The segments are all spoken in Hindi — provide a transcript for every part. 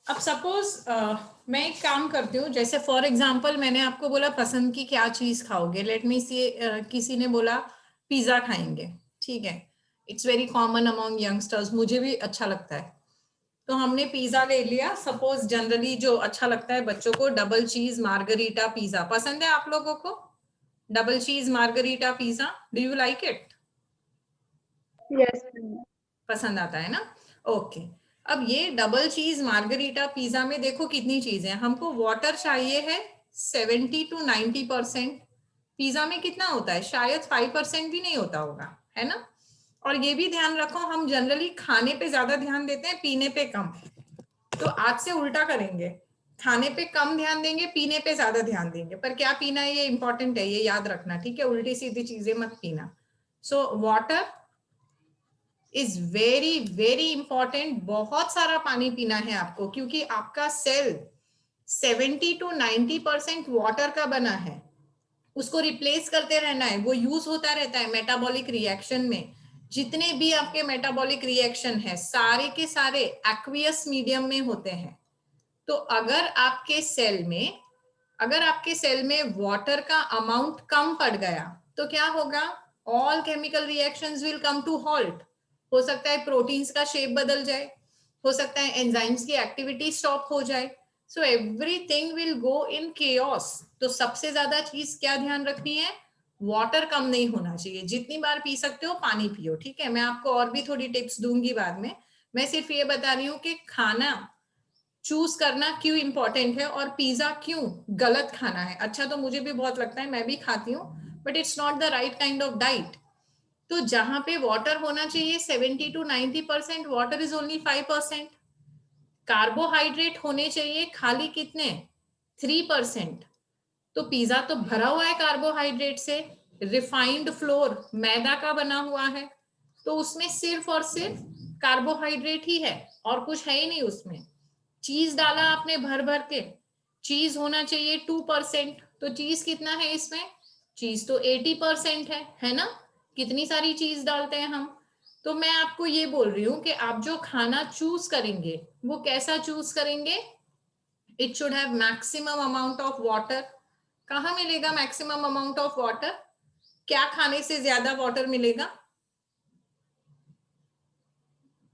अब सपोज मैं एक काम करती हूँ, जैसे फॉर एग्जांपल मैंने आपको बोला पसंद की क्या चीज खाओगे, लेट मी सी, किसी ने बोला पिज्जा खाएंगे, ठीक है, it's very common among youngsters, मुझे भी अच्छा लगता है, तो हमने पिज्जा ले लिया। सपोज जनरली जो अच्छा लगता है बच्चों को, डबल चीज मार्गरीटा पिज्जा पसंद है आप लोगों को? Double cheese margherita pizza, do you like it? Yes. पसंद आता है ना? ओके। अब ये डबल चीज मार्गरीटा पिज्जा में देखो कितनी चीजें हैं, हमको वाटर चाहिए है 70 to 90%। पिज्जा में कितना होता है? शायद 5% भी नहीं होता होगा, है ना? और ये भी ध्यान रखो, हम जनरली खाने पे ज्यादा ध्यान देते हैं, पीने पे कम। तो आज से उल्टा करेंगे, खाने पे कम ध्यान देंगे, पीने पे ज्यादा ध्यान देंगे। पर क्या पीना है ये इंपॉर्टेंट है, ये याद रखना, ठीक है? उल्टी सीधी चीजें मत पीना। So water is very very important. बहुत सारा पानी पीना है आपको, क्योंकि आपका सेल 70 to 90% वाटर का बना है, उसको रिप्लेस करते रहना है, वो यूज होता रहता है मेटाबॉलिक रिएक्शन में। जितने भी आपके मेटाबॉलिक रिएक्शन है सारे के सारे एक्वियस मीडियम में होते हैं। तो अगर आपके सेल में वाटर का अमाउंट कम पड़ गया तो क्या होगा? All chemical reactions will come to halt. हो सकता है प्रोटीन्स का शेप बदल जाए, हो सकता है एंजाइम्स की एक्टिविटी स्टॉप हो जाए, so everything will go in chaos. तो सबसे ज्यादा चीज क्या ध्यान रखनी है? वाटर कम नहीं होना चाहिए, जितनी बार पी सकते हो पानी पियो, ठीक है? मैं आपको और भी थोड़ी टिप्स दूंगी बाद में, मैं सिर्फ ये बता रही हूँ कि खाना चूज करना क्यों इंपॉर्टेंट है और पिज्जा क्यों गलत खाना है। अच्छा तो मुझे भी बहुत लगता है, मैं भी खाती हूँ, but it's not the right kind of diet. तो जहां पे वाटर होना चाहिए 70 to 90%, water is only 5%। Carbohydrate होने चाहिए खाली कितने? 3%। तो पिज्जा तो भरा हुआ है कार्बोहाइड्रेट से, रिफाइंड फ्लोर मैदा का बना हुआ है, तो उसमें सिर्फ और सिर्फ कार्बोहाइड्रेट ही है और कुछ है ही नहीं उसमें। चीज डाला आपने भर भर के, चीज होना चाहिए 2%, तो चीज कितना है इसमें? चीज तो 80% है ना? कितनी सारी चीज डालते हैं हम। तो मैं आपको ये बोल रही हूँ कि आप जो खाना चूज करेंगे वो कैसा चूज करेंगे? It should have maximum amount of water. कहाँ मिलेगा मैक्सिमम अमाउंट ऑफ वाटर? क्या खाने से ज्यादा वाटर मिलेगा?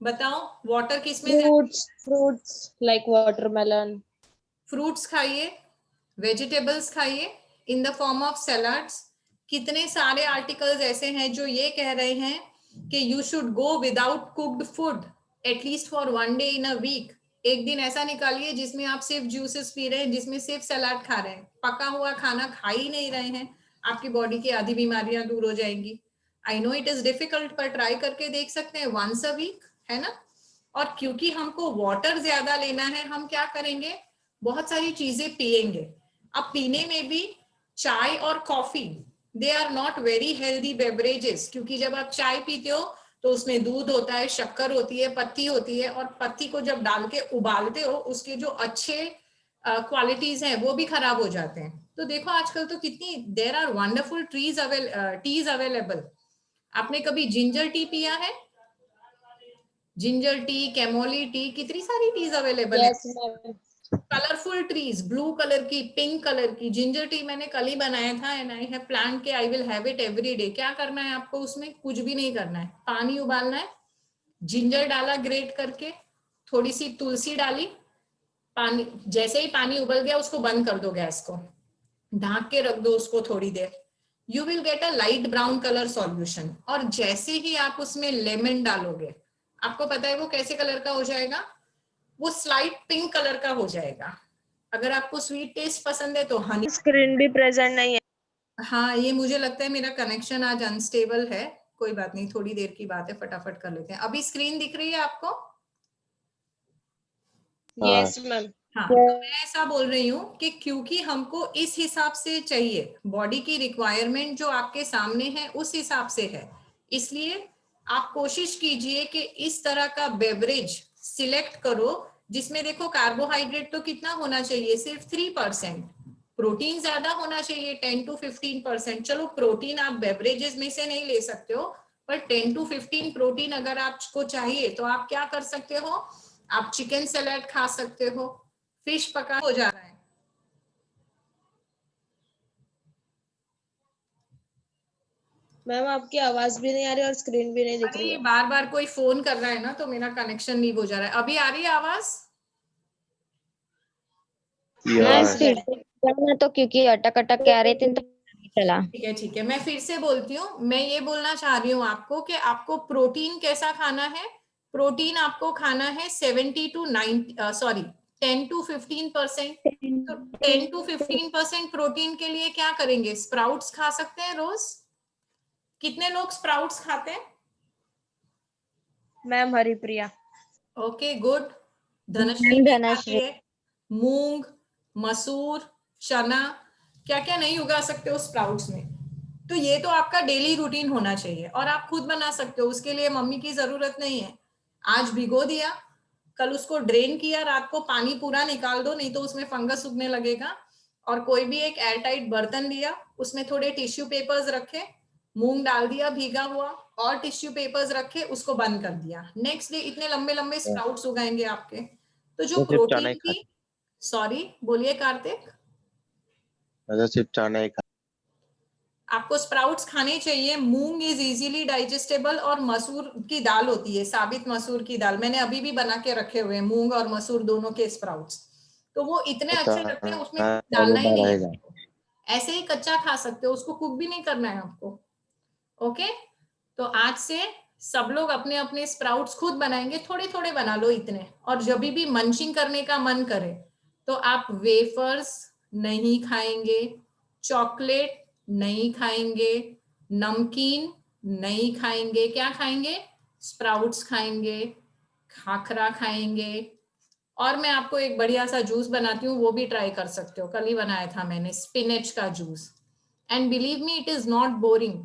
बताओ, वाटर किस में ज्यादा? Fruits like watermelon. फ्रूट्स खाइए, वेजिटेबल्स खाइए इन द फॉर्म ऑफ सैलाड्स। कितने सारे आर्टिकल्स ऐसे हैं जो ये कह रहे हैं कि you should go without cooked food at least for 1 day in a week. एक दिन ऐसा निकालिए जिसमें आप सिर्फ जूसेस पी रहे हैं, जिसमें सिर्फ सलाद खा रहे हैं, पका हुआ खाना खा ही नहीं रहे हैं, आपकी बॉडी की आधी बीमारियां दूर हो जाएंगी। I know it is difficult, पर ट्राई करके देख सकते हैं वंस अ वीक, है ना? और क्योंकि हमको वाटर ज्यादा लेना है, हम क्या करेंगे? बहुत सारी चीजें पिएंगे। अब पीने में भी चाय और coffee, they are not very healthy beverages, क्योंकि जब आप चाय पीते हो तो उसमें दूध होता है, शक्कर होती है, पत्ती होती है, और पत्ती को जब डाल के उबालते हो उसके जो अच्छे क्वालिटीज हैं वो भी खराब हो जाते हैं। तो देखो आजकल तो कितनी there are wonderful teas available. आपने कभी जिंजर टी पिया है? जिंजर टी, कैमोली टी, कितनी सारी टीज अवेलेबल है। Yes ma'am. Colourful trees, blue colour की, पिंक कलर की जिंजर टी मैंने कल ही बनाया था, एंड आई हैव प्लान के I will have it every day. क्या करना है आपको उसमें? कुछ भी नहीं करना है, पानी उबालना है, जिंजर डाला ग्रेट करके, थोड़ी सी तुलसी डाली, पानी, जैसे ही पानी उबल गया उसको बंद कर दो, गैस को ढाक के रख दो उसको थोड़ी देर। You will get a light brown colour solution. और जैसे ही आप उसमें लेमन डालोगे, आपको पता है वो कैसे कलर का हो जाएगा? वो स्लाइट पिंक कलर का हो जाएगा। अगर आपको स्वीट टेस्ट पसंद है तो हनी। स्क्रीन भी प्रेजेंट नहीं है। हाँ, ये मुझे लगता है मेरा कनेक्शन आज अनस्टेबल है, कोई बात नहीं, थोड़ी देर की बात है, फटाफट कर लेते हैं। अभी स्क्रीन दिख रही है आपको? Yes ma'am. हाँ, तो मैं ऐसा बोल रही हूँ कि क्योंकि हमको इस हिसाब से चाहिए, बॉडी की रिक्वायरमेंट जो आपके सामने है उस हिसाब से है, इसलिए आप कोशिश कीजिए कि इस तरह का बेवरेज सिलेक्ट करो जिसमें देखो कार्बोहाइड्रेट तो कितना होना चाहिए? सिर्फ 3%। प्रोटीन ज्यादा होना चाहिए 10 to 15%। चलो प्रोटीन आप बेवरेजेस में से नहीं ले सकते हो, पर 10 to 15 प्रोटीन अगर आपको चाहिए तो आप क्या कर सकते हो? आप चिकन सैलेड खा सकते हो, फिश पका हो जा रहा है। मैम आपकी आवाज भी नहीं आ रही और स्क्रीन भी नहीं दिख अरे रही ये है। बार बार कोई फोन कर रहा है ना, तो मेरा कनेक्शन लीव हो जा रहा है। अभी आ रही है आवाज? यस फिर मैम। से करना तो, क्योंकि अटक अटक के आ रहे थे तो नहीं चला। ठीक है ठीक है, मैं फिर से बोलती हूँ। मैं ये बोलना चाह रही हूँ आपको कि आपको प्रोटीन कैसा खाना है। प्रोटीन आपको खाना है 70 टू 9 सॉरी 10 टू 15%। तो 10 टू 15% प्रोटीन के लिए क्या करेंगे? स्प्राउट्स खा सकते हैं रोज। कितने लोग स्प्राउट्स खाते हैं? Ma'am Haripriya. Okay good. Dhanashree भी खाती धनश्री। है। मूंग, मसूर, चना, क्या क्या नहीं उगा सकते हो स्प्राउट्स में। तो ये तो आपका डेली रूटीन होना चाहिए, और आप खुद बना सकते हो, उसके लिए मम्मी की जरूरत नहीं है। आज भिगो दिया, कल उसको ड्रेन किया, रात को पानी पूरा निकाल दो, नहीं तो उसमें फंगस उगने लगेगा। और कोई भी एक एयरटाइट बर्तन लिया, उसमें थोड़े टिश्यू पेपर्स रखे, मूंग डाल दिया भीगा हुआ, और टिश्यू पेपर्स रखे, उसको बंद कर दिया। नेक्स्ट डे इतने लंबे लंबे स्प्राउट्स उगाएंगे आपके। तो जो सिर्फ चना ही प्रोटीन की, सॉरी बोलिए कार्तिक। अच्छा, सिर्फ चना ही खा। आपको स्प्राउट्स खाने चाहिए। मूंग इज इजीली डाइजेस्टेबल, और मसूर की दाल होती है, साबित मसूर की दाल, मैंने अभी भी बना के रखे हुए हैं, मूंग और मसूर दोनों के स्प्राउट्स। तो वो इतने अच्छे लगते हैं, उसमें कुछ डालना ही नहीं है रहेगा। आपको। ऐसे ही कच्चा खा सकते हो, उसको कुक भी नहीं करना है आपको। ओके, तो आज से सब लोग अपने अपने स्प्राउट्स खुद बनाएंगे, थोड़े थोड़े बना लो इतने। और जब भी मंचिंग करने का मन करे तो आप वेफर्स नहीं खाएंगे, चॉकलेट नहीं खाएंगे, नमकीन नहीं खाएंगे, क्या खाएंगे? स्प्राउट्स खाएंगे, खाखरा खाएंगे। और मैं आपको एक बढ़िया सा जूस बनाती हूँ, वो भी ट्राई कर सकते हो, कल ही बनाया था मैंने, स्पिनच का juice. And believe me, it is not boring.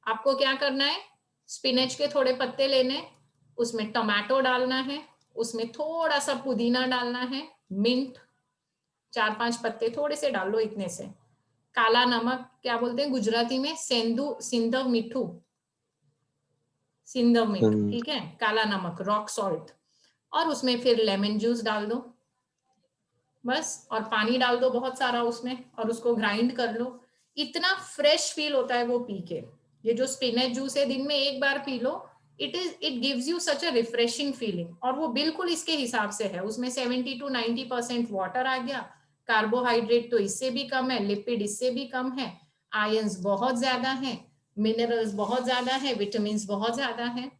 आपको क्या करना है? स्पिनच के थोड़े पत्ते लेने, उसमें टमाटो डालना है, उसमें थोड़ा सा पुदीना डालना है, मिंट 4-5 पत्ते थोड़े से डाल लो, इतने से। काला नमक, क्या बोलते हैं गुजराती में? सेंधु, सिंधव मिठू, सिंधव मिठ, ठीक है, काला नमक, रॉक सॉल्ट। और उसमें फिर लेमन जूस डाल दो बस, और पानी डाल दो बहुत सारा उसमें, और उसको ग्राइंड कर लो। इतना फ्रेश फील होता है वो पी के। ये जो स्पिनच जूस है, दिन में एक बार पी लो, it gives you such a refreshing feeling. और वो बिल्कुल इसके हिसाब से है, उसमें 70 टू 90% वाटर आ गया, कार्बोहाइड्रेट तो इससे भी कम है, लिपिड इससे भी कम है, आयंस बहुत ज्यादा है, मिनरल्स बहुत ज्यादा है, विटामिन बहुत ज्यादा है।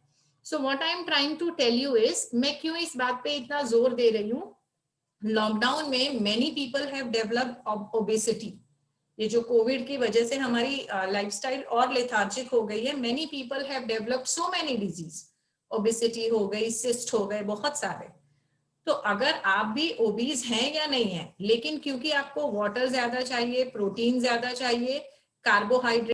So what I am trying to tell you is, मैं क्यों इस बात पे इतना जोर दे रही हूँ, लॉकडाउन में many people have developed obesity. ये जो कोविड की वजह से हमारी लाइफस्टाइल और लेथार्जिक हो गई है, many people have developed so many disease, obesity हो गई, सिस्ट हो गए, बहुत सारे। तो अगर आप भी ओबीज हैं या नहीं है, लेकिन क्योंकि आपको वाटर ज्यादा चाहिए, प्रोटीन ज्यादा चाहिए, कार्बोहाइड्रेट